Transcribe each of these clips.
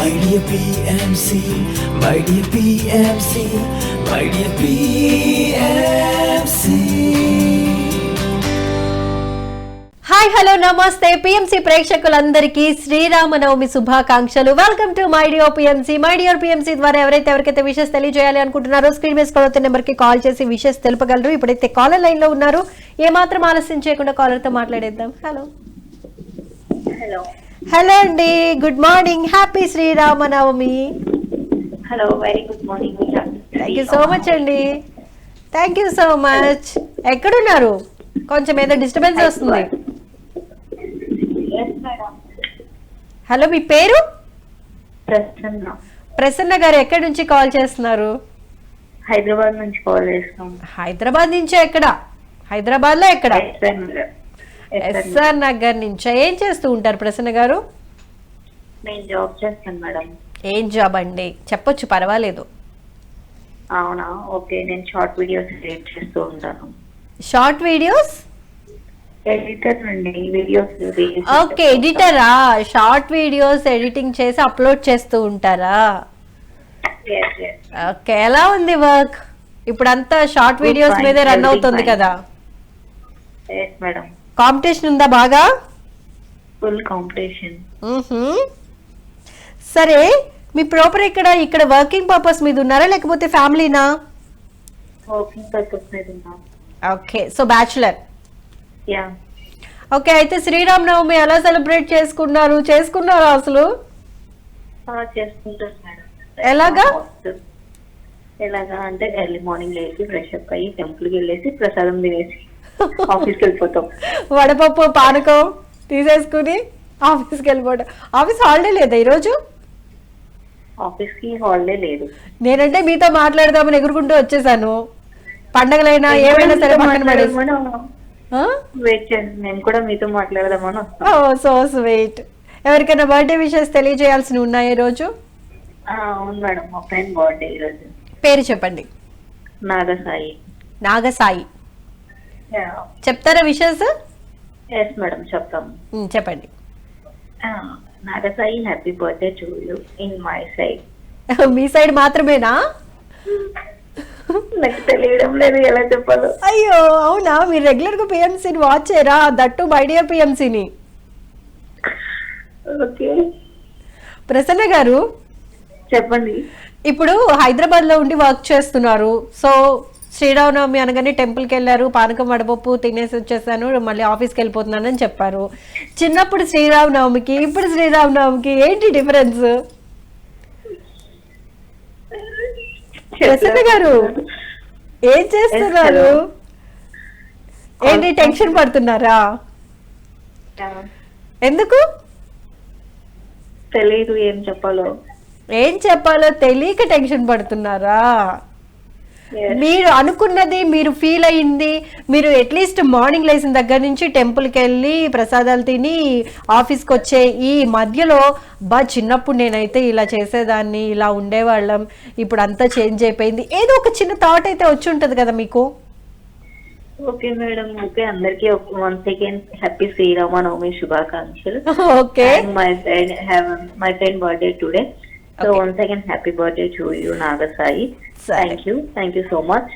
My dear PMC, my dear PMC, my dear PMC. Hi hello నమస్తే PMC ప్రేక్షకులందరికీ శ్రీరామనవమి శుభాకాంక్షలు. Welcome to my dear PMC. My dear PMC ద్వారా ఎవరికైతే wishes తెలియజేయాలి అనుకుంటున్నారో స్క్రీన్ మీద స్క్రోల్ అవుతున్న నెంబర్ కి కాల్ చేసి విషెస్ తెలుపగలరు. ఇప్పుడైతే కాలర్ లైన్ లో ఉన్నారు, ఏమాత్రం ఆలస్యం చేయకుండా కాలర్ తో మాట్లాడేద్దాం. హలో హలో హలో అండి, good morning, happy Sriramanavami. Hello very good morning. Thank you so much అండి, థ్యాంక్ యూ సో మచ్. ఎక్కడున్నారు? కొంచెం ఏదో డిస్టర్బెన్స్ వస్తుంది. హలో, మీ పేరు? ప్రసన్న గారు. ఎక్కడి నుంచి కాల్ చేస్తున్నారు? హైదరాబాద్ నుంచి కాల్ చేస్తాం. హైదరాబాద్ నుంచి ఎక్కడ? హైదరాబాద్ లో ఎక్కడ? ఎస్ఆర్ నగర్ నుంచా? ఏం చేస్తూ ఉంటారు ప్రసన్న గారు? నేను జాబ్ చేస్తాను మేడం. ఏం జాబ్ అండి? చెప్పొచ్చు, పర్వాలేదు. అవునా, ఓకే. నేను షార్ట్ వీడియోస్ ఎడిట్ చేస్తూ ఉంటాను. షార్ట్ వీడియోస్ ఎడిటర్ అండి, వీడియోస్. ఓకే, ఎడిటరా? షార్ట్ వీడియోస్ ఎడిటింగ్ చేసి అప్లోడ్ చేస్తూ ఉంటారా? ఓకే, ఎలా ఉంది వర్క్? ఇప్పుడు అంతా షార్ట్ వీడియోస్ మీదే రన్ అవుతుంది కదా. మేడం, కాంపిటీషన్ ఉందా బాగా? Full competition. సరే, మీ ప్రాపర్ ఇక్కడ వర్కింగ్ పర్పస్ మీద ఉన్నారా లేకపోతే ఫ్యామిలీనా? వర్కింగ్ పర్పస్ మీద ఉన్నాం. Okay, so bachelor. Yeah. Okay, అయితే శ్రీరామనవమి ఎలా సెలబ్రేట్ చేసుకున్నారా అసలు? చేసుకుంటారు మేడం. ఎలాగా అంటే ఎర్లీ మార్నింగ్ లేచి ఫ్రెష్ అప్ అయ్యి టెంపుల్కి వెళ్ళేసి ప్రసాదం తినేసి ఆఫీస్కి వెళ్ళిపోతాం. వడపప్పు పానకం తీసేసుకుని ఆఫీస్కి వెళ్ళిపోవడం. ఆఫీస్ హాలిడే లేదా ఈరోజు? ఆఫీస్ కి హాలిడే లేదు. నేనంటే మీతో మాట్లాడదామని ఎగురుకుంటూ వచ్చేసాను. పండగలైనా ఏమైనా సరే వెయిట్ చేయండి, నేను కూడా మీతో మాట్లాడదామని. ఓ సో స్వీట్. ఎవరికైనా బర్త్డే విషెస్ తెలియజేయాల్సి ఉన్నాయా ఈ రోజు? అవును మేడం, మా ఫ్రెండ్ బర్త్డే ఈరోజు. పేరు చెప్పండి. నాగసాయి. నాగసాయి. చెప్తారా విషెస్? ఎస్ మేడం, చెప్తాము. చెప్పండి. Nagasai, happy birthday to you in my side. Me side మాత్రమేనా? నాకు తెలియడం లేదు ఎలా చెప్పాలో. అయ్యో అవునా, మీరు రెగ్యులర్ గా పిఎంసీని వాచ్ చేయరా? దట్టు మై డియర్ పిఎంసీని. ఓకే ప్రసన్న గారు చెప్పండి. ఇప్పుడు హైదరాబాద్ లో ఉండి వర్క్ చేస్తున్నారు. సో శ్రీరామనవమి అనగానే టెంపుల్కి వెళ్ళారు, పానకం వడపప్పు తినేసి వచ్చేసాను, మళ్ళీ ఆఫీస్కి వెళ్ళిపోతున్నానని చెప్పారు. చిన్నప్పుడు శ్రీరామనవమికి ఇప్పుడు శ్రీరామనవమికి ఏంటి డిఫరెన్స్? ప్రసన్న గారు ఏం చేస్తున్నారు? ఏంటి టెన్షన్ పడుతున్నారా? ఎందుకు? తెలియదు ఏం చెప్పాలో తెలియక టెన్షన్ పడుతున్నారా? మీరు అనుకున్నది మీరు ఫీల్ అయ్యింది, మీరు అట్లీస్ట్ మార్నింగ్ లేచిన దగ్గర నుంచి టెంపుల్కి వెళ్ళి ప్రసాదాలు తిని ఆఫీస్కి వచ్చే ఈ మధ్యలో చిన్నప్పుడు నేనైతే ఇలా చేసేదాన్ని, ఇలా ఉండేవాళ్ళం, ఇప్పుడు అంతా చేంజ్ అయిపోయింది, ఏదో ఒక చిన్న థాట్ అయితే వచ్చి ఉంటుంది కదా మీకు? Okay madam, okay. అందరికి వన్స్ అగైన్ హ్యాపీ శ్రీరామనవమి శుభాకాంక్షలు. Okay, my friend birthday today. So once again happy birthday to you Nagasai. Thank you so much.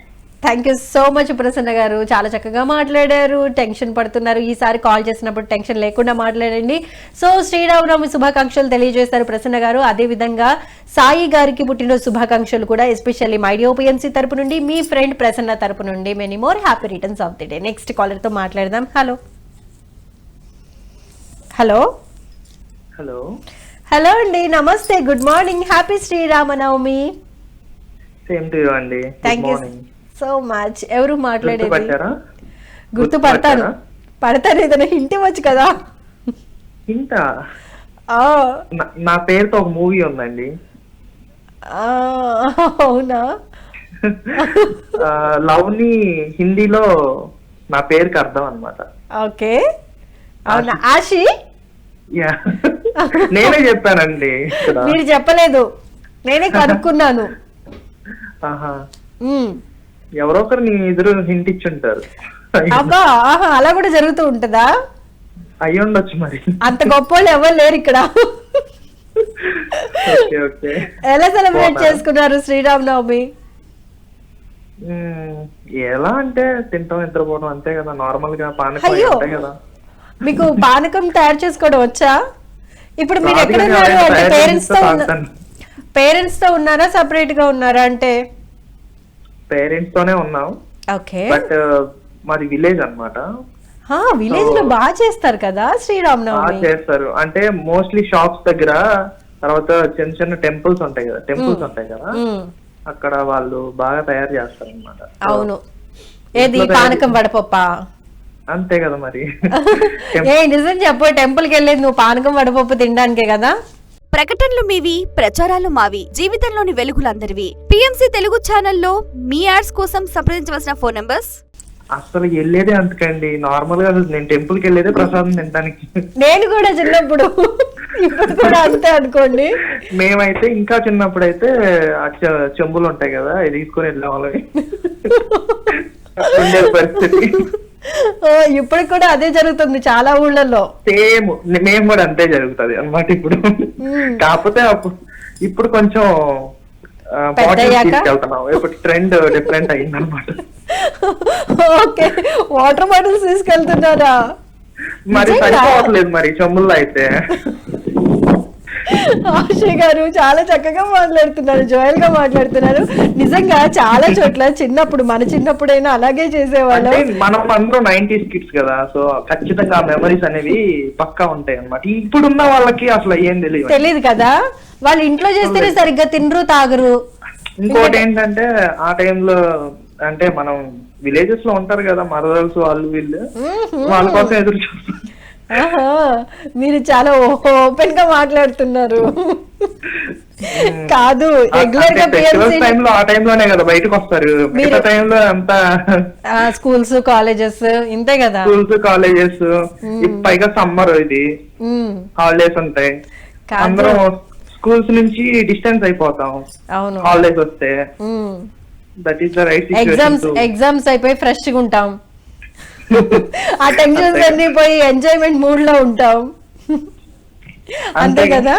Thank you so much Prasanna గారు, చాలా చక్కగా మాట్లాడారు. టెన్షన్ పడుతున్నారు, ఈసారి కాల్ చేసినప్పుడు టెన్షన్ లేకుండా మాట్లాడండి. సో శ్రీరామనవమి శుభాకాంక్షలు తెలియజేస్తారు ప్రసన్న గారు. అదే విధంగా సాయి గారికి పుట్టినరోజు శుభాకాంక్షలు కూడా ఎస్పెషల్లీ మై డియర్ పిఎంసి తరపు నుండి, మీ ఫ్రెండ్ ప్రసన్న తరపు నుండి many more happy returns of the day. Next caller తో మాట్లాడదాం. హలో హలో హలో హలో అండి, నమస్తే, good morning, happy Sri Rama Navami. Same to you అండి. Thank you so much. ఎవరు మాట్లాడేది? గుర్తుపడతాను, ఏదైనా హింట్ ఇవ్వచ్చు కదా? హింట్? నా పేరుతో ఒక మూవీ ఉందండి. అవునా? లవ్ ని హిందీలో నా పేరుకి అర్థం అన్నమాట. ఓకే, అవునా? ఆశి? నేనే చెప్పానండి. మీరు చెప్పలేదు, నేనే కనుక్కున్నాను. ఎవరో ఒకరు నీ ఎదురు హింట్ ఇచ్చుంటారు. అబ్బా, అలా కూడా జరుగుతూ ఉంటదా? అయ్యి ఉండొచ్చు మరి. అంత గొప్ప వాళ్ళు ఎవరు లేరు ఇక్కడ. Okay okay. ఎలా సెలబ్రేట్ చేసుకున్నారు శ్రీరామనవమి? ఎలా అంటే తింటాం నిద్రపోవడం అంతే కదా, నార్మల్ గా పానకం అయ్యో. ఉంటాయి కదా. మీకు పానకం తయారు చేసుకోవడం వచ్చా? ఇప్పుడు మీరు ఎక్కడ రాదు ఉన్నారు కానీ అంటే తయారు పేరెంట్స్ తో తాగుతాను. పేరెంట్స్ తో ఉన్నారా, సెపరేట్ గా ఉన్నారా? అంటే పేరెంట్స్ తోనే ఉన్నాం, ఓకే. బట్ మాది విలేజ్ అన్నమాట. విలేజ్ లో బాగా చేస్తారు కదా బాగా శ్రీరామనవమి. చేస్తారు అంటే మోస్ట్లీ షాప్స్ దగ్గర, తర్వాత చిన్న చిన్న టెంపుల్స్ ఉంటాయి కదా, మ్మ్. అక్కడ వాళ్ళు బాగా తయారు చేస్తారు అన్నమాట. అవును. ఏది ఇంట్లో పానకం వడపప్ప? అంతే కదా మరి. ఏ నిజం చెప్పు, టెంపుల్ కి వెళ్ళేది నువ్వు పానకం వడపప్పు తినడానికే కదా? ప్రకటనలు మీవి, ప్రచారాలు మావి, జీవితంలోని వెలుగులందరివి. పిఎంసి తెలుగు ఛానల్లో మీ యాడ్స్ కోసం సంప్రదించవలసిన ఫోన్ నంబర్స్. అసలు వెళ్ళేదే అంతకండి, నార్మల్ గా నేను టెంపుల్ కి వెళ్ళేదే ప్రసాదం తినడానికి. నేను కూడా చిన్నప్పుడు, ఇప్పుడు కూడా అంతే అనుకోండి. మేమైతే ఇంకా చిన్నప్పుడు అయితే ఆ చెంబులు ఉంటాయి కదా, అది తీసుకొని వెళ్ళేవాళ్ళం. ఉండేది పరిస్థితి. ఇప్పుడు కూడా అదే జరుగుతుంది చాలా ఊళ్ళల్లో. సేమ్ మేము కూడా అంతే జరుగుతుంది అన్నమాట ఇప్పుడు. కాకపోతే ఇప్పుడు కొంచెం పెద్దయ్యాక? తీసుకెళ్తున్నాం, ఇప్పుడు ట్రెండ్ డిఫరెంట్ అయింది అనమాట. ఓకే, వాటర్ బాటిల్స్ తీసుకెళ్తున్నారా? మరి నిజంగా? సరిపోవట్లేదు మరి చెంబుల్లో అయితే. ఆశీ గారు చాలా చక్కగా మాట్లాడుతున్నారు, జోయల్ గా మాట్లాడుతున్నారు. నిజంగా చాలా చోట్ల చిన్నప్పుడు, మన చిన్నప్పుడైనా అలాగే చేసేవాళ్ళం. అంటే మనం అందరూ 90s కిడ్స్ కదా, సో ఖచ్చితంగా ఆ మెమరీస్ అనేవి పక్కా ఉంటాయి అన్నమాట. ఇప్పుడున్న వాళ్ళకి అసలు ఏం తెలియదు కదా, వాళ్ళు ఇంట్లో చేస్తేనే సరిగ్గా తినరు, తాగరు. ఇంకోటి ఏంటంటే ఆ టైంలో అంటే మనం విలేజెస్ లో ఉంటారు కదా మరదల్స్, వాళ్ళు వీళ్ళు వాళ్ళ కోసం ఎదురు చూస్తారు. మీరు చాలా ఓపెన్ గా మాట్లాడుతున్నారు. కాదు, రెగ్యులర్ గా టైంలో ఆ టైంలోనే కదా బయటకు వస్తారు, మిగతా టైంలో అంతా స్కూల్స్ కాలేజెస్ ఇంతే కదా. స్కూల్స్ కాలేజెస్, పైగా సమ్మర్ ఇది, హాలిడేస్ ఉంటాయి, అందరం స్కూల్స్ నుంచి డిస్టెన్స్ అయిపోతాం. అవును, హాలిడేస్ వస్తే that is the right situation. Exams అయిపోయి ఫ్రెష్ గా ఉంటాం, ఆ టెన్షన్స్ అన్ని పోయి ఎంజాయ్మెంట్ మూడ్ లో ఉంటాం. అంతే కదా.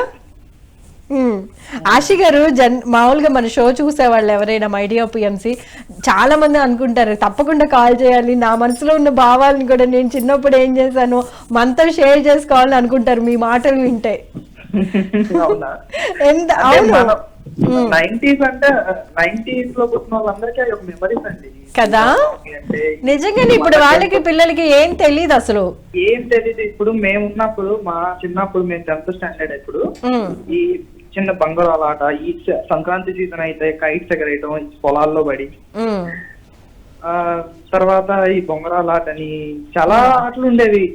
ఆశి గారు, మామూలుగా మన షో చూసేవాళ్ళు ఎవరైనా మైడియా పిఎంసి చాలా మంది అనుకుంటారు తప్పకుండా కాల్ చేయాలి, నా మనసులో ఉన్న భావాలను కూడా నేను చిన్నప్పుడు ఏం చేశాను మనతో షేర్ చేసుకోవాలని అనుకుంటారు మీ మాటలు వింటే. అవునా? అవును, 90s అంటే 90s లో పుట్టిన వాళ్ళందరికీ ఒక మెమరీస్ అండి కదా. నిజంగానే ఇప్పుడు వాళ్ళకి పిల్లలకి ఏం తెలియదు, అసలు ఏం తెలియదు. ఇప్పుడు మేము ఉన్నప్పుడు, మా చిన్నప్పుడు మేము 10th స్టాండర్డ్ ఇప్పుడు ఈ చిన్న బంగారాల ఆట, ఈ సంక్రాంతి సీజన్ అయితే కైట్స్ ఎగరేయటం పొలాల్లో పడి, తర్వాత ఈ బొంగరాల ఆట అని చాలా ఆటలు ఉండేవి.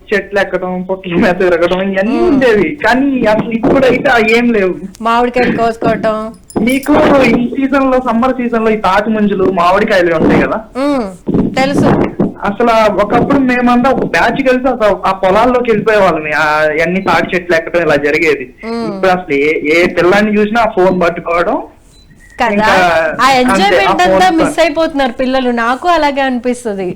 చెట్లు ఎక్కడం, పొట్ల మీద తిరగడం, ఇవన్నీ ఉండేవి. కానీ అసలు ఇప్పుడైతే ఏం లేవు. మామిడికాయలు కోసుకోవటం, మీకు ఈ సీజన్ లో, సమ్మర్ సీజన్ లో ఈ తాటి మంజులు, మామిడికాయలు ఉంటాయి కదా, తెలుసు. అసలు ఒకప్పుడు మేమంతా ఒక బ్యాచ్ కలిసి ఆ పొలాల్లోకి వెళ్ళిపోయేవాళ్ళం, అన్ని తాటి చెట్లు ఎక్కడం ఇలా జరిగేది. ఇప్పుడు అసలు ఏ పిల్లాన్ని చూసినా ఆ ఫోన్ పట్టుకోవడం కదా, ఆ ఎంజాయ్మెంట్ అంతా మిస్ అయిపోతున్నారు పిల్లలు. నాకు అలాగే అనిపిస్తుంది.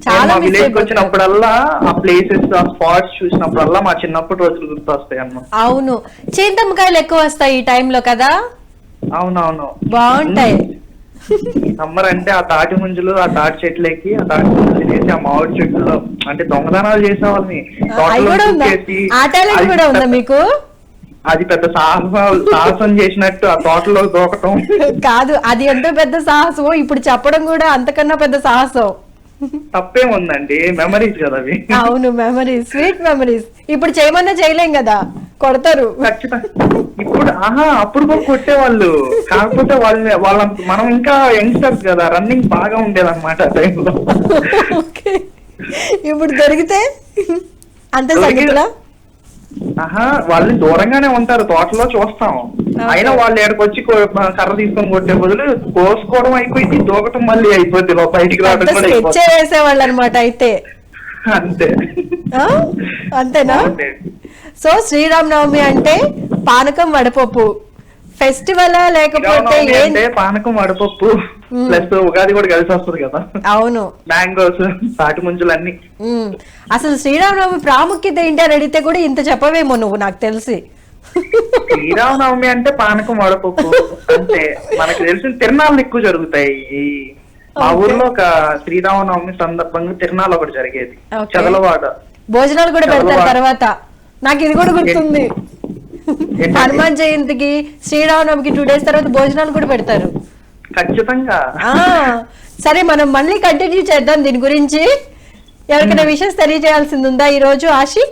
చాలా విలేజ్ వచ్చినప్పుడల్లా ఆ ప్లేసెస్, ఆ స్పాట్స్ చూసినప్పుడల్లా మా చిన్నప్పటి రోజులు గుర్తొస్తాయి అన్న. అవును, చింతమ్మకాయలు ఎక్కువ వస్తాయి ఈ టైంలో కదా. అవునవును, బాగుంటాయి. సమ్మర్ అంటే ఆ తాటి ముంజులు, ఆ తాటి చెట్లకి, ఆ తాటి ముంజులు చేసి ఆ మామిడి చెట్లు అంటే దొంగదానాలు చేసేవాళ్ళని. ఆటలు కూడా ఉందా మీకు? అది పెద్ద సాహసం చేసినట్టు ఆ తోటలో దూకటం కాదు, అది ఎంతో పెద్ద సాహసం. ఇప్పుడు చెప్పడం కూడా అంతకన్నా పెద్ద సాహసం. తప్పేముందండి, మెమరీస్ కదా అవి. అవును, మెమరీస్, స్వీట్ మెమరీస్. ఇప్పుడు చేయమన్నా చేయలేం కదా, కొడతారు. ఇప్పుడు అప్పుడు కూడా కొట్టేవాళ్ళు, కాకపోతే వాళ్ళ మనం ఇంకా యంగ్స్టర్స్ కదా, రన్నింగ్ బాగా ఉండేదన్నమాట ఆ టైంలో. ఇప్పుడు దొరికితే అంతే సంగతిలా. వాళ్ళు దూరంగానే ఉంటారు, తోటలో చూస్తాం. అయినా వాళ్ళు ఎక్కడికి కర్ర తీసుకొని కొట్టే బదులు కోసుకోవడం అయిపోయింది, దూకటం మళ్ళీ అయిపోద్ది, బయటికి రావడం కూడా వేసేవాళ్ళు అనమాట అయితే. అంతే, అంతేనా? సో శ్రీరామనవమి అంటే పానకం వడపప్పు ఫెస్టివల్, లేకపోతే పానకం వడపప్పు ప్లస్ ఉగాది కూడా కలిసి వస్తుంది కదా. అవును, మ్యాంగోస్, తాటి ముంజలు అన్ని. అసలు శ్రీరామనవమి ప్రాముఖ్యత ఏంటి అని అడిగితే కూడా ఇంత చెప్పవేమో నువ్వు, నాకు తెలిసి. శ్రీరామనవమి అంటే పానకం వడపప్పు అంటే మనకు తెలిసిన తిరణాలు ఎక్కువ జరుగుతాయి. మా ఊర్లో ఒక శ్రీరామనవమి సందర్భంగా తిరణాలు ఒకటి జరిగేది Okay. చదలవాడ. భోజనాలు కూడా పెడతారు తర్వాత. నాకు ఇది కూడా గుర్తుంది. ఏంటండి? హనుమాన్ జయంతికి శ్రీరామనవమికి 2 days తర్వాత భోజనాలు కూడా పెడతారు. ఖచ్చితంగా. ఆ సరే, మనం మళ్ళీ కంటిన్యూ చేద్దాం దీని గురించి. ఎవరికైనా విషయం తెలియజేయాల్సింది ఉందా ఈ రోజు ఆశి?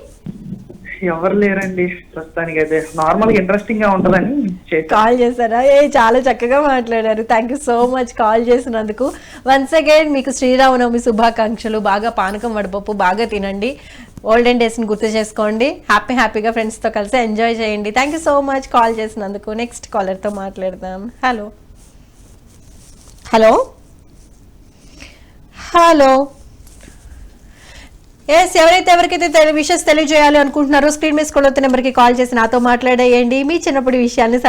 ఎవరు లేరండి ప్రస్తుతానికి. అయితే నార్మల్ గా ఇంట్రెస్టింగ్ గా ఉంటదని కాల్ చేశారా? చాలా చక్కగా మాట్లాడారు. Thank you so much call చేసినందుకు. వన్స్ అగైన్ మీకు శ్రీరామనవమి శుభాకాంక్షలు. బాగా పానకం వడపప్పు బాగా తినండి. ఓల్డెన్ డేస్ ని గుర్తు చేసుకోండి. హ్యాపీగా ఫ్రెండ్స్ తో కలిసి ఎంజాయ్ చేయండి. Thank you so much call చేసినందుకు. నెక్స్ట్ కాలర్ తో మాట్లాడదాం. హలో హలో హలో ఎవరికైతే విషెస్ తెలియజేయాలి అనుకుంటున్నారో స్క్రీన్ మీద స్క్రోల్ అవుతున్న నెంబర్కి కాల్ చేసి నాతో మాట్లాడేయండి. మీ చిన్నప్పటి విషయాన్ని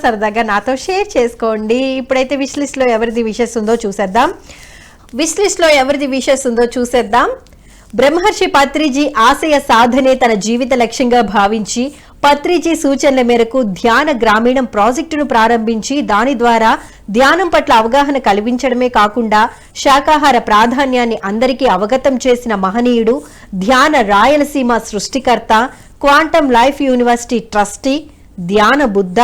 సరదాగా నాతో షేర్ చేసుకోండి. ఇప్పుడైతే విష్ లిస్ట్ లో ఎవరిది విషెస్ ఉందో చూసేద్దాం. బ్రహ్మర్షి పత్రిజీ ఆశయ సాధనే తన జీవిత లక్ష్యంగా భావించి పత్రిజీ సూచనల మేరకు ధ్యాన గ్రామీణం ప్రాజెక్టును ప్రారంభించి దాని ద్వారా ధ్యానం పట్ల అవగాహన కల్పించడమే కాకుండా శాకాహార ప్రాధాన్యాన్ని అందరికీ అవగతం చేసిన మహనీయుడు, ధ్యాన రాయలసీమ సృష్టికర్త, క్వాంటమ్ లైఫ్ యూనివర్సిటీ ట్రస్టీ, ధ్యాన బుద్ధ,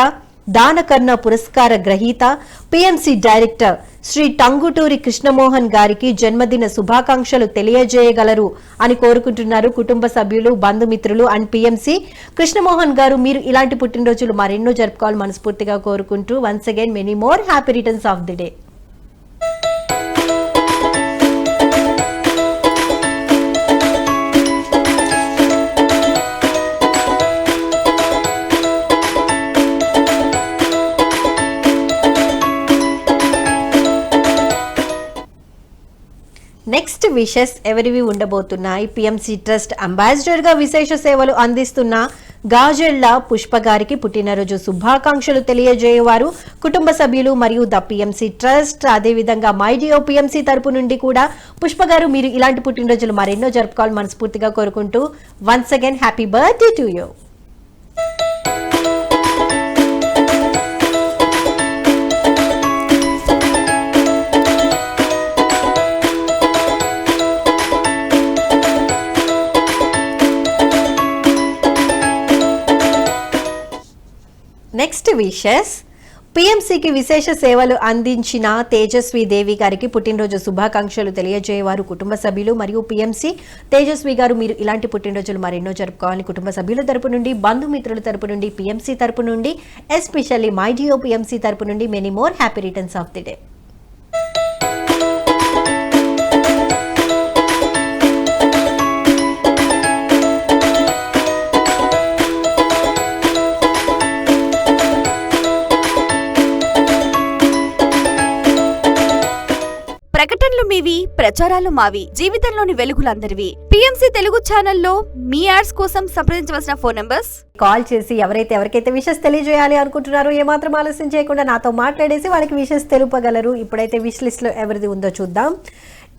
దానకర్ణ పురస్కార గ్రహీత, పిఎంసి డైరెక్టర్ శ్రీ టంగుటూరి కృష్ణమోహన్ గారికి జన్మదిన శుభాకాంక్షలు తెలియజేయగలరు అని కోరుకుంటున్నారు కుటుంబ సభ్యులు, బంధుమిత్రులు అండ్ పిఎంసి. కృష్ణమోహన్ గారు, మీరు ఇలాంటి పుట్టినరోజులు మరెన్నో జరుపుకోవాలి మనస్ఫూర్తిగా కోరుకుంటూ once again many more happy returns of the day. Next wishes ఎవరివి ఉండబోతున్నాయి? పిఎంసి ట్రస్ట్ అంబాసిడర్ గా విశేష సేవలు అందిస్తున్న గాజెళ్ల పుష్ప గారికి పుట్టినరోజు శుభాకాంక్షలు తెలియజేయవారు కుటుంబ సభ్యులు మరియు ద పిఎంసి ట్రస్ట్. అదేవిధంగా మై డియో పిఎంసి తరపు నుండి కూడా పుష్ప గారు, మీరు ఇలాంటి పుట్టినరోజులు మరెన్నో జరుపుకోవాలి మనస్ఫూర్తిగా కోరుకుంటూ once again happy birthday to you. Next wishes పిఎంసికి విశేష సేవలు అందించిన తేజస్వి దేవి గారికి పుట్టినరోజు శుభాకాంక్షలు తెలియజేయవారు కుటుంబ సభ్యులు మరియు పిఎంసి. తేజస్వి గారు, మీరు ఇలాంటి పుట్టినరోజులు మరెన్నో జరుపుకోవాలని కుటుంబ సభ్యుల తరపు నుండి, బంధుమిత్రుల తరపు నుండి, పిఎంసి తరపు నుండి, ఎస్పెషల్లీ మై డియో పిఎంసి తరపు నుండి many more happy returns of the day. ప్రకటనలు మీవి, ప్రచారాలు మావి, జీవితంలోని వెలుగులందరివి. పిఎంసి తెలుగు ఛానల్లో మీ యాడ్స్ కోసం సంప్రదించవలసిన ఫోన్ నంబర్స్. కాల్ చేసి ఎవరికైతే విషెస్ తెలియజేయాలి అనుకుంటున్నారో ఏమాత్రం ఆలస్యం చేయకుండా నాతో మాట్లాడేసి వాళ్ళకి విషెస్ తెలుపగలరు. ఇప్పుడైతే విష్ లిస్ట్ లో ఎవరిది ఉందో చూద్దాం.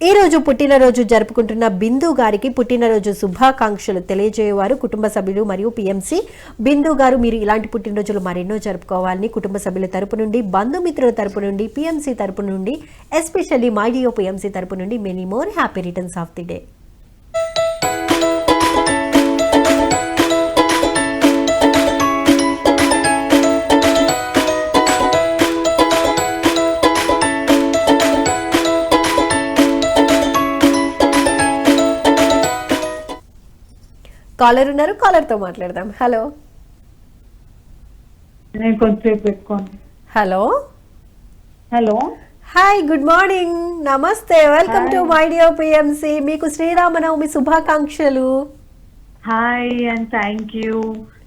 ఈ రోజు పుట్టినరోజు జరుపుకుంటున్న బిందు గారికి పుట్టినరోజు శుభాకాంక్షలు తెలియజేయవారు కుటుంబ సభ్యులు మరియు పిఎంసి. బిందు గారు, మీరు ఇలాంటి పుట్టినరోజులు మరెన్నో జరుపుకోవాలని కుటుంబ సభ్యుల తరపు నుండి, బంధుమిత్రుల తరపు నుండి, పిఎంసి తరపు నుండి, ఎస్పెషల్లీ మై డియో పిఎంసి తరపు నుండి many more happy returns of the day. Caller ఉన్నారు, కాలర్ తో మాట్లాడదాం. హలో నేను కొంచెం పెట్టుకోండి. Hello hello, hi, good morning, నమస్తే, welcome to my Dio PMC. మీకు శ్రీరామనవమి శుభాకాంక్షలు. Hi and thank you.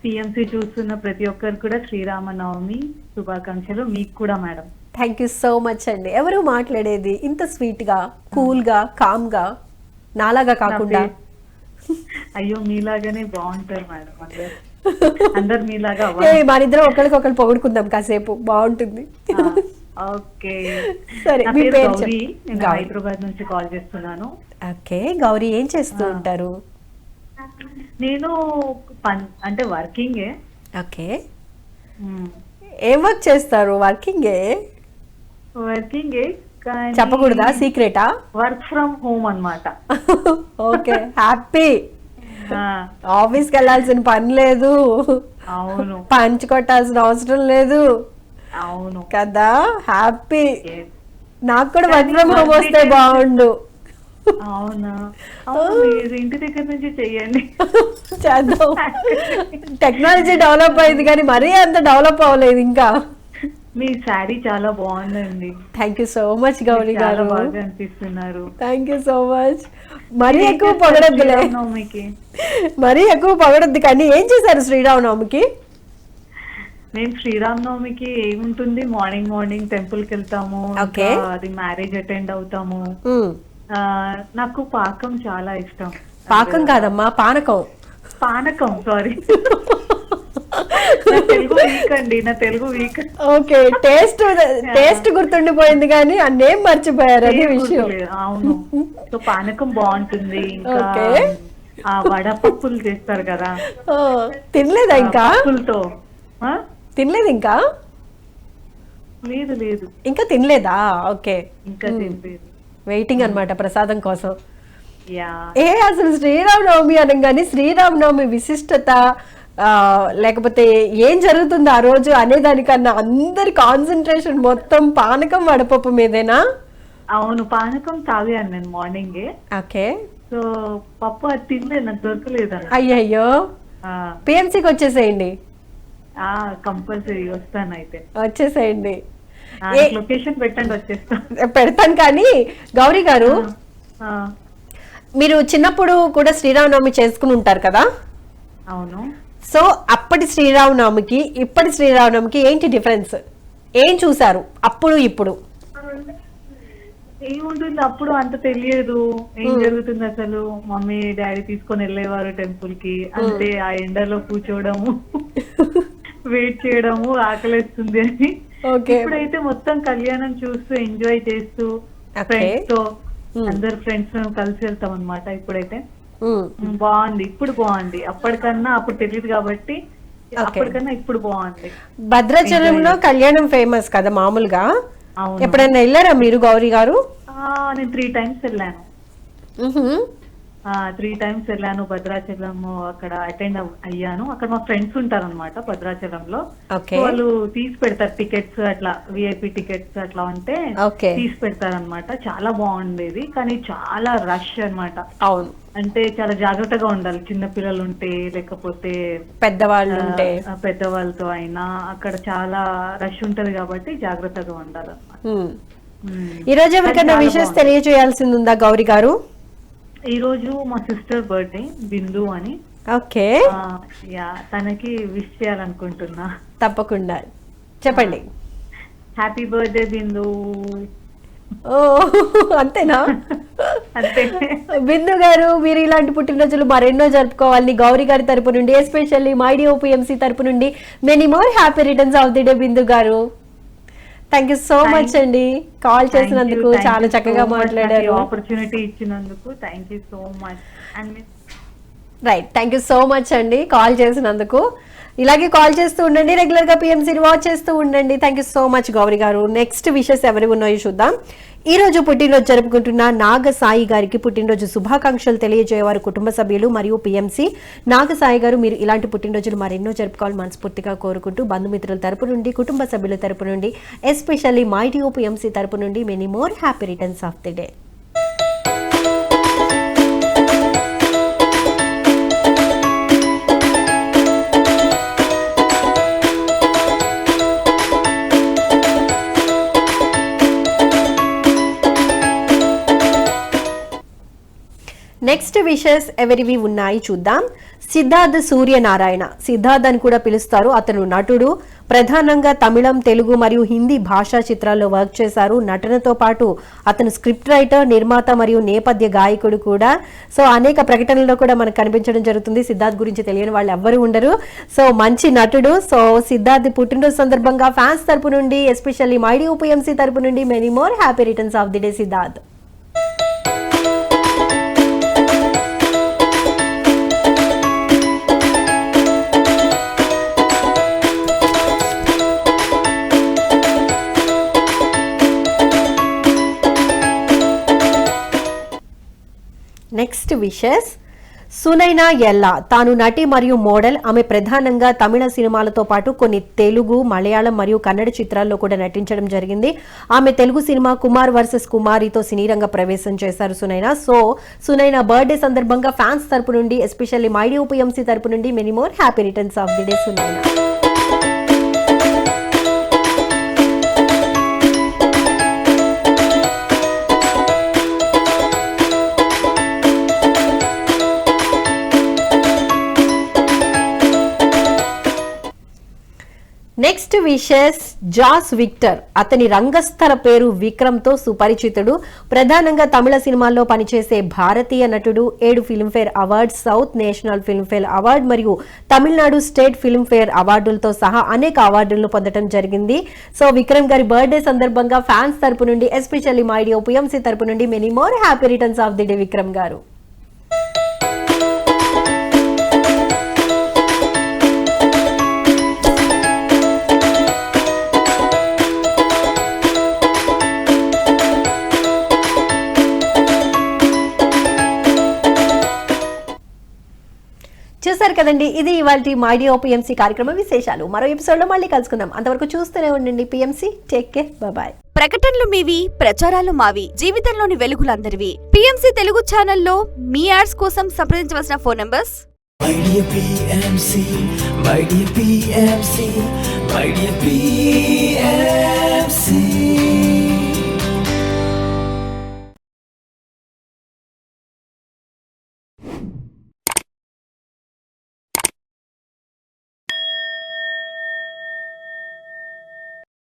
PMC చూస్తున్న ప్రతి ఒక్కరు కూడా శ్రీరామనవమి శుభాకాంక్షలు. మీకు కూడా madam. Thank you so much అండి. ఎవరు మాట్లాడేది ఇంత స్వీట్ గా, కూల్ గా, కామ్ గా, నాలాగా కాకుండా? అయ్యో, మీలాగానే బాగుంటారు మేడం. అందరు మీలాగా మనిద్దరం ఒకరికొకరు పొగుడుకుందాం కాసేపు, బాగుంటుంది. ఓకే, సరే, నా మీ పేరు పేరు గౌరీ. నేను హైదరాబాద్ నుంచి కాల్ చేస్తున్నాను. ఓకే, గౌరీ, ఏం చేస్తూ ఉంటారు? నేను అంటే వర్కింగే. ఓకే, ఏం వర్క్ చేస్తారు? వర్కింగే? వర్కింగ్ చెప్పకూడదా, సీక్రెటా? వర్క్ ఫ్రమ్ హోమ్ అన్నమాట. Okay, happy. ఆఫీస్కి వెళ్ళాల్సిన పని లేదు, అవును పంచి కొట్టాల్సిన అవసరం లేదు అవును కదా, హ్యాపీ. Yes. నాకు కూడా వర్క్ ఫ్రమ్ హోమ్ వస్తే బాగుండు. అవునా? అవును, మీరు ఇంటి దగ్గర నుంచి చెయ్యండి. చేద్దాం. టెక్నాలజీ డెవలప్ అయింది కానీ మరీ అంత డెవలప్ అవ్వలేదు ఇంకా. మీ శారీ చాలా బాగుందండి. Thank you so much Gauri చాలా గారు, బాగా అనిపిస్తున్నారు. Thank you so much. మరీ ఎక్కువ పొగడద్దులే, శ్రీరామనవమికి మరీ ఎక్కువ పొగడద్దు. కానీ ఏం చేశారు శ్రీరామనవమికి? మేము శ్రీరామనవమికి ఏముంటుంది, మార్నింగ్ టెంపుల్ కి వెళ్తాము. Okay. ఇంకా అది మ్యారేజ్ అటెండ్ అవుతాము. నాకు పాకం చాలా ఇష్టం. పాకం కాదమ్మా, పానకం. పానకం, సారీ. నా తెలుగు వీక్ అండి, నా తెలుగు వీక్. ఓకే, టేస్ట్ గుర్తుండిపోయింది కానీ ఆ నేమ్ మర్చిపోయారు, అది విషయం. అవును, సో పానకం బాగుంటుంది. ఇంకా Okay. ఆ వడపప్పులు చేస్తారు కదా, ఓ, తినలేదా ఇంకా? పప్పులతో. తినలేదు ఇంకా? లేదు లేదు, ఇంకా తినలేదా? ఓకే, ఇంకా తినలేదు. వెయిటింగ్ అన్నమాట ప్రసాదం కోసం. యా, అసలు శ్రీరామనవమి అనగానే శ్రీరామనవమి విశిష్టత, లేకపోతే ఏం జరుగుతుంది ఆ రోజు అనే దానికన్నా అందరి కాన్సన్ట్రేషన్ మొత్తం పానకం వడపప్పు మీదేనా? అవును, పానకం తాగాను నేను మార్నింగే. ఓకే, సో పప్పు అది తినలేదు, నాకు దొరకలేదు. అయ్యయ్యో, పిఎంసీకి వచ్చేసేయండి. కంపల్సరీ వస్తాను అయితే. వచ్చేసేయండి, లొకేషన్ పెట్టండి, వచ్చేస్తాను. పెడతాను. కానీ గౌరీ గారు, ఆ, మీరు చిన్నప్పుడు కూడా శ్రీరామనవమి చేసుకుని ఉంటారు కదా, అవును. సో అప్పటి శ్రీరామనవమికి ఇప్పటి శ్రీరామనవమికి ఏంటి డిఫరెన్స్? ఏం చూసారు అప్పుడు ఇప్పుడు? ఏముంటుంది, అప్పుడు అంత తెలియదు ఏం జరుగుతుంది అసలు. మమ్మీ డాడీ తీసుకొని వెళ్ళేవారు టెంపుల్ కి, అంతే. ఆ ఎండలో కూర్చోవడము, వెయిట్ చేయడము, ఆకలిస్తుంది అని. ఇప్పుడైతే మొత్తం కళ్యాణం చూస్తూ ఎంజాయ్ చేస్తూ ఫ్రెండ్స్ తో, అందరు ఫ్రెండ్స్ కలిసి వెళ్తాం అనమాట. ఇప్పుడైతే బాగుంది, ఇప్పుడు బాగుంది. అప్పటికన్నా అప్పుడు తెలియదు కాబట్టి అప్పటికన్నా ఇప్పుడు బాగుంది. భద్రాచలంలో కళ్యాణం ఫేమస్ కదా మామూలుగా. అవును, ఎప్పుడైనా వెళ్ళారా మీరు గౌరీ గారు? నేను 3 times వెళ్ళాను. 3 times వెళ్ళాను భద్రాచలం. అక్కడ అటెండ్ అయ్యాను. అక్కడ మా ఫ్రెండ్స్ ఉంటారు అనమాట భద్రాచలంలో. వాళ్ళు తీసి పెడతారు టికెట్స్, అట్లా విఐపి టికెట్స్ అట్లా ఉంటే తీసి పెడతారు అనమాట. చాలా బాగుండేది, కానీ చాలా రష్ అన్నమాట. అవును, అంటే చాలా జాగ్రత్తగా ఉండాలి, చిన్న పిల్లలు ఉంటే, లేకపోతే పెద్దవాళ్ళు ఉంటే. పెద్దవాళ్ళతో అయినా అక్కడ చాలా రష్ ఉంటది కాబట్టి జాగ్రత్తగా ఉండాలన్నమాట. ఈ రోజు ఎవరికైనా విషెస్ తెలియజేయాల్సింది ఉందా గౌరీ గారు? ఈ రోజు మా సిస్టర్ బర్త్డే, బిందు అని. ఓకే, తనకి విష్ చేయాలనుకుంటున్నా. తప్పకుండా చెప్పండి. హ్యాపీ బర్త్డే బిందు. ఓ, అంతేనా? అంతే. బిందు గారు, మీరు ఇలాంటి పుట్టినరోజులు మరెన్నో జరుపుకోవాలని గౌరీ గారి తరపు నుండి, ఎస్పెషల్లీ మైడియో పిఎంసి తరపు నుండి many more happy returns of the day Bindu గారు. థ్యాంక్ యూ సో మచ్ అండి, కాల్ చేసినందుకు. చాలా చక్కగా మాట్లాడారు. ఆపర్చునిటీ ఇచ్చినందుకు thank you so much. Right, thank you so much అండి కాల్ చేసినందుకు. ఇలాగే కాల్ చేస్తూ ఉండండి, రెగ్యులర్ గా పిఎంసీని వాచ్ చేస్తూ ఉండండి. Thank you so much Gauri గారు. నెక్స్ట్ విషెస్ ఎవరి ఉన్నాయో చూద్దాం. ఈ రోజు పుట్టినరోజు జరుపుకుంటున్న నాగసాయి గారికి పుట్టినరోజు శుభాకాంక్షలు తెలియజేయవారు కుటుంబ సభ్యులు మరియు పిఎంసి. నాగసాయి గారు, మీరు ఇలాంటి పుట్టినరోజులు మరెన్నో జరుపుకోవాలని మనస్ఫూర్తిగా కోరుకుంటూ బంధుమిత్రుల తరపు నుండి, కుటుంబ సభ్యుల తరపు నుండి, ఎస్పెషల్లీ మైడియో పిఎంసి తరపు నుండి many more happy returns of the day. Next wishes ఎవరివి ఉన్నాయి చూద్దాం. సిద్ధార్థ్ సూర్యనారాయణ, సిద్ధార్థ్ అని కూడా పిలుస్తారు. అతను నటుడు, ప్రధానంగా తమిళం, తెలుగు మరియు హిందీ భాషా చిత్రాల్లో వర్క్ చేశారు. నటనతో పాటు అతను స్క్రిప్ట్ రైటర్, నిర్మాత మరియు నేపథ్య గాయకుడు కూడా. సో అనేక ప్రకటనల్లో కూడా మనకు కనిపించడం జరుగుతుంది. సిద్ధార్థ్ గురించి తెలియని వాళ్ళు ఎవ్వరు ఉండరు. సో మంచి నటుడు. సో సిద్ధార్థ్ పుట్టినరోజు సందర్భంగా ఫ్యాన్స్ తరపు నుండి, ఎస్పెషల్లీ మైడియో పిఎంసి తరపు నుండి many more happy returns of the day Siddharth. Wishes Sunaina ఎల్లా తాను నటి మరియు మోడల్. ఆమె ప్రధానంగా తమిళ సినిమాలతో పాటు కొన్ని తెలుగు, మలయాళం మరియు కన్నడ చిత్రాల్లో కూడా నటించడం జరిగింది. ఆమె తెలుగు సినిమా కుమార్ వర్సెస్ కుమారితో సినీ రంగ ప్రవేశం చేశారు సునైనా. సో సునైనా బర్త్డే సందర్భంగా ఫ్యాన్స్ తరపు నుండి, ఎస్పెషల్లీ మైడియో పిఎంసి తరపు నుండి many more happy returns of the day Sunaina. Next wishes Jas Victor. అతని రంగస్థల పేరు విక్రమ్ తో సుపరిచితుడు. ప్రధానంగా తమిళ సినిమాల్లో పనిచేసే భారతీయ నటుడు. 7 Filmfare awards, south national Filmfare award మరియు తమిళనాడు స్టేట్ ఫిల్మ్ఫేర్ అవార్డులతో సహా అనేక అవార్డులను పొందడం జరిగింది. సో విక్రమ్ గారి బర్త్డే సందర్భంగా ఫ్యాన్స్ తరపు నుండి, ఎస్పెషల్లీ మైడియో పిఎంసి తరపు నుండి many more happy returns of the day Vikram గారు. చూసారు కదండి, ఇది ఇవాల్టి మైడియో పిఎంసి కార్యక్రమ విశేషాలు. మరో ఎపిసోడ్ లో మళ్ళీ కలుసుకుందాం. అంతవరకు చూస్తూనే ఉండండి పిఎంసి. Take care, bye. ప్రకటనలు మీవి, ప్రచారాలు మావి, జీవితంలోని వెలుగులందరివి. పిఎంసి తెలుగు ఛానల్లో మీ యాడ్స్ కోసం సంప్రదించవలసిన phone numbers. My dear PMC, my dear PMC, my dear PMC.